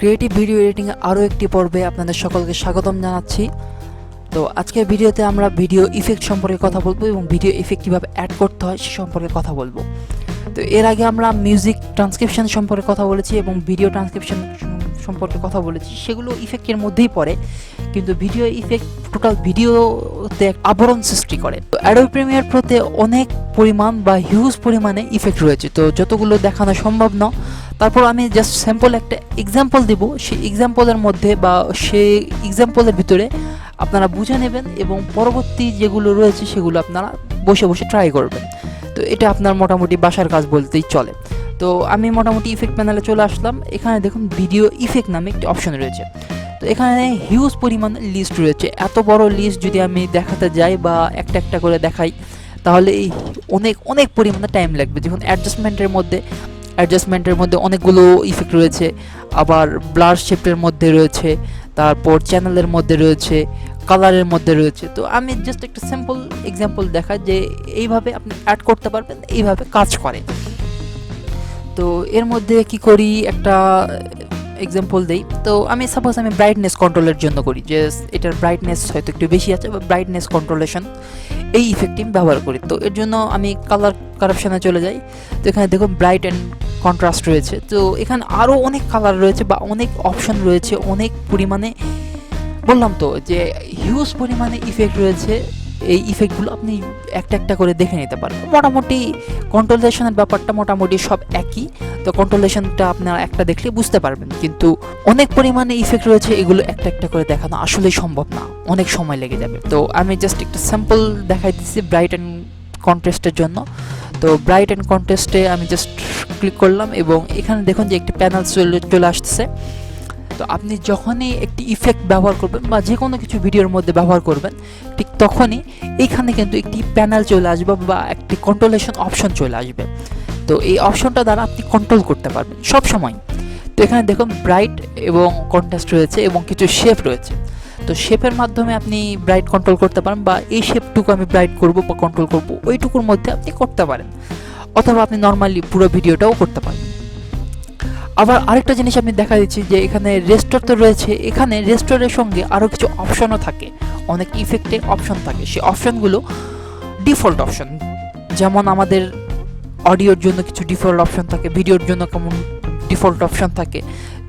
Creative video editing আরও একটি পর্বে আপনাদের সকলকে স্বাগতম জানাচ্ছি। তো আজকের ভিডিওতে আমরা ভিডিও ইফেক্ট সম্পর্কে কথা বলবো এবং ভিডিও ইফেক্ট কীভাবে অ্যাড করতে হয় সে সম্পর্কে কথা বলবো। তো এর আগে আমরা মিউজিক ট্রান্সক্রিপশন সম্পর্কে কথা বলেছি এবং ভিডিও ট্রান্সক্রিপশন সম্পর্কে কথা বলেছি, সেগুলো ইফেক্টের মধ্যেই পড়ে, কিন্তু ভিডিও ইফেক্ট টোটাল ভিডিওতে আবরণ সৃষ্টি করে। তো অ্যাডোবি প্রিমিয়ার প্রোতে অনেক পরিমাণ বা হিউজ পরিমাণে ইফেক্ট রয়েছে, তো যতগুলো দেখানো সম্ভব না, তারপর আমি জাস্ট স্যাম্পল একটা এক্সাম্পল দিব। সেই এক্সাম্পলের মধ্যে বা সেই এক্সাম্পলের ভিতরে আপনারা বুঝে নেবেন এবং পরবর্তী যেগুলো রয়েছে সেগুলো আপনারা বসে বসে ট্রাই করবেন। তো এটা আপনার মোটামুটি বাসার কাজ বলতেই চলে। তো আমি মোটামুটি ইফেক্ট প্যানেলে চলে আসলাম। এখানে দেখুন ভিডিও ইফেক্ট নামে একটি অপশন রয়েছে। তো এখানে হিউজ পরিমাণ লিস্ট রয়েছে। এত বড় লিস্ট যদি আমি দেখাতে যাই বা একটা একটা করে দেখাই তাহলে এই অনেক পরিমাণে টাইম লাগবে। যেমন অ্যাডজাস্টমেন্টের মধ্যে অনেকগুলো ইফেক্ট রয়েছে, আবার ব্লার শেপের মধ্যে রয়েছে, তারপর চ্যানেলের মধ্যে রয়েছে, কালারের মধ্যে রয়েছে। তো আমি জাস্ট একটা সিম্পল এক্সাম্পল দেখাই যে এইভাবে আপনি অ্যাড করতে পারবেন, এইভাবে কাজ করে। তো এর মধ্যে কি করি, একটা এক্সাম্পল দেই। তো আমি সাপোজ আমি ব্রাইটনেস কন্ট্রোলের জন্য করি, যে এটার ব্রাইটনেস হয়তো একটু বেশি আছে বা ব্রাইটনেস কন্ট্রোলেশন, এই ইফেক্টটি আমি ব্যবহার করি। তো এর জন্য আমি কালার কারেকশনে চলে যাই। তো এখানে দেখুন ব্রাইট অ্যান্ড কন্ট্রাস্ট রয়েছে। তো এখানে আরও অনেক কালার রয়েছে বা অনেক অপশন রয়েছে, অনেক পরিমাণে, বললাম তো যে হিউজ পরিমাণে ইফেক্ট রয়েছে। এই ইফেক্টগুলো আপনি একটা একটা করে দেখে নিতে পারবেন। মোটামুটি কন্ট্রোলেশনের ব্যাপারটা মোটামুটি সব একই। তো কন্ট্রোলেশনটা আপনারা একটা দেখলে বুঝতে পারবেন, কিন্তু অনেক পরিমাণে ইফেক্ট রয়েছে, এগুলো একটা একটা করে দেখানো আসলেই সম্ভব না, অনেক সময় লেগে যাবে। তো আমি জাস্ট একটা স্যাম্পল দেখাই দিচ্ছি ব্রাইট অ্যান্ড কন্ট্রাস্টের জন্য। তো ব্রাইট অ্যান্ড কন্ট্রাস্টে আমি জাস্ট ক্লিক করলাম এবং এখানে দেখুন যে একটি প্যানেল চলে আসতেছে। তো আপনি যখনই একটি ইফেক্ট ব্যবহার করবেন বা যে কোনো কিছু ভিডিওর মধ্যে ব্যবহার করবেন, ঠিক তখনই এইখানে কিন্তু একটি প্যানেল চলে আসবে বা একটি কন্ট্রোলেশন অপশন চলে আসবে। তো এই অপশনটা দ্বারা আপনি কন্ট্রোল করতে পারবেন সব সময়। তো এখানে দেখুন ব্রাইট এবং কন্ট্রাস্ট রয়েছে এবং কিছু শেপ রয়েছে। তো শেপের মাধ্যমে আপনি ব্রাইট কন্ট্রোল করতে পারেন, বা এই শেপটুকু আমি ব্রাইট করব বা কন্ট্রোল করব, ওইটুকুর মধ্যে আপনি করতে পারেন, অথবা আপনি নর্মালি পুরো ভিডিওটাও করতে পারেন। আবার আরেকটা জিনিস আমি দেখা দিচ্ছি যে এখানে রেস্টোর তো রয়েছে, এখানে রেস্টোরের সঙ্গে আরও কিছু অপশনও থাকে, অনেক ইফেক্টে অপশন থাকে। সেই অপশনগুলো ডিফল্ট অপশন, যেমন আমাদের অডিওর জন্য কিছু ডিফল্ট অপশন থাকে, ভিডিওর জন্য কেমন ডিফল্ট অপশন থাকে।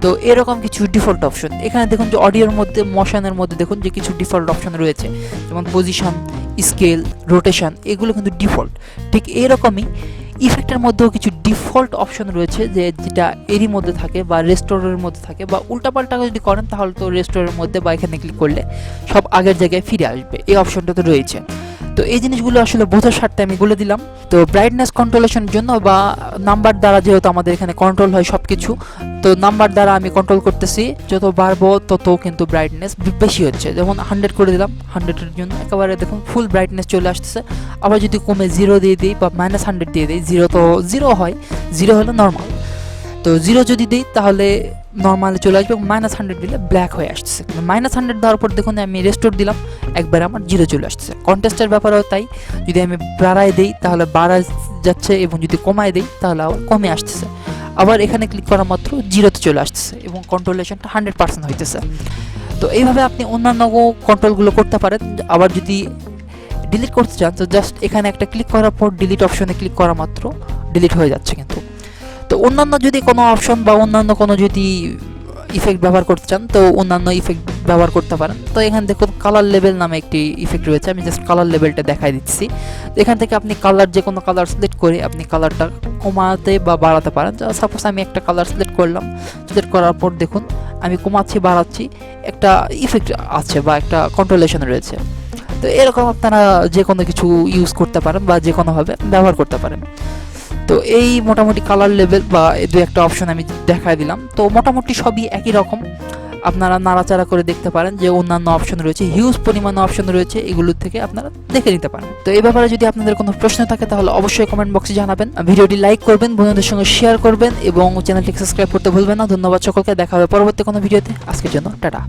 তো এরকম কিছু ডিফল্ট অপশন এখানে দেখুন যে অডিওর মধ্যে, মোশনের মধ্যে দেখুন যে কিছু ডিফল্ট অপশন রয়েছে, যেমন পজিশন, স্কেল, রোটেশন, এগুলো কিন্তু ডিফল্ট। ঠিক এরকমই ইফেক্টের মধ্যেও কিছু ডিফল্ট অপশন রয়েছে, যেটা এরই মধ্যে থাকে বা রেস্টোরের মধ্যে থাকে, বা উল্টাপাল্টা যদি করেন তাহলে তো রেস্টোরের মধ্যে বা এখানে ক্লিক করলে সব আগের জায়গায় ফিরে আসবে। এই অপশনটা তো রয়েছে। তো এই জিনিসগুলো আসলে বোঝার স্বার্থে আমি বলে দিলাম। তো ব্রাইটনেস কন্ট্রোলেশনের জন্য বা নাম্বার দ্বারা, যেহেতু আমাদের এখানে কন্ট্রোল হয় সব কিছু, তো নাম্বার দ্বারা আমি কন্ট্রোল করতেছি। যত বাড়বো তত কিন্তু ব্রাইটনেস বেশি হচ্ছে। যেমন 100 করে দিলাম, 100-এর জন্য একেবারে দেখুন ফুল ব্রাইটনেস চলে আসতেছে। আবার যদি কমে 0 দিয়ে দিই বা -100 দিয়ে দিই, 0 তো 0 হয়, 0 হলো নর্মাল। তো 0 যদি দিই তাহলে নর্মালে চলে আসবে, -100 দিলে ব্ল্যাক হয়ে আসতেছে। -100 দেওয়ার পর দেখুন আমি রেস্টোর দিলাম, একবার আমার 0 চলে আসতেছে। কন্টেস্টের ব্যাপারেও তাই, যদি আমি বাড়ায় দিই তাহলে বাড়ায় যাচ্ছে এবং যদি কমায় দিই তাহলে আবার কমে আসতেছে। আবার এখানে ক্লিক করা মাত্র 0-তে চলে আসতেছে এবং কন্ট্রোলেশনটা 100% হইতেছে। তো এইভাবে আপনি অন্যান্য কন্ট্রোলগুলো করতে পারেন। আবার যদি ডিলিট করতে চান তো জাস্ট এখানে একটা ক্লিক করার পর ডিলিট অপশনে ক্লিক করা মাত্র ডিলিট হয়ে যাচ্ছে কিন্তু। তো অন্যান্য যদি কোনো অপশন বা অন্যান্য কোনো যদি ইফেক্ট ব্যবহার করতে চান তো অন্যান্য ইফেক্ট ব্যবহার করতে পারেন। তো এখানে দেখুন কালার লেভেল নামে একটি ইফেক্ট রয়েছে, আমি জাস্ট কালার লেভেলটা দেখাই দিচ্ছি। তো এখান থেকে আপনি কালার, যে কোনো কালার সিলেক্ট করে আপনি কালারটা কমাতে বা বাড়াতে পারেন। সাপোজ আমি একটা কালার সিলেক্ট করলাম, সিলেক্ট করার পর দেখুন আমি কমাচ্ছি, বাড়াচ্ছি, একটা ইফেক্ট আছে বা একটা কন্ট্রোলেশন রয়েছে। তো এরকম আপনারা যে কোনো কিছু ইউজ করতে পারেন বা যে কোনোভাবে ব্যবহার করতে পারেন। তো এই মোটামুটি কালার লেভেল বা দু একটা অপশন আমি দেখাই দিলাম। তো মোটামুটি সবই একই রকম, আপনারা নাড়াচাড়া করে দেখতে পারেন যে অন্যান্য অপশন রয়েছে, হিউজ পরিমাণে অপশন রয়েছে, এগুলোর থেকে আপনারা দেখে নিতে পারেন। তো এই ব্যাপারে যদি আপনাদের কোনো প্রশ্ন থাকে তাহলে অবশ্যই কমেন্ট বক্সে জানাবেন। ভিডিওটি লাইক করবেন, বন্ধুদের সঙ্গে শেয়ার করবেন এবং চ্যানেলটি সাবস্ক্রাইব করতে ভুলবেন না। ধন্যবাদ সকলকে, দেখা হবে পরবর্তী কোনো ভিডিওতে। আজকের জন্য টাটা।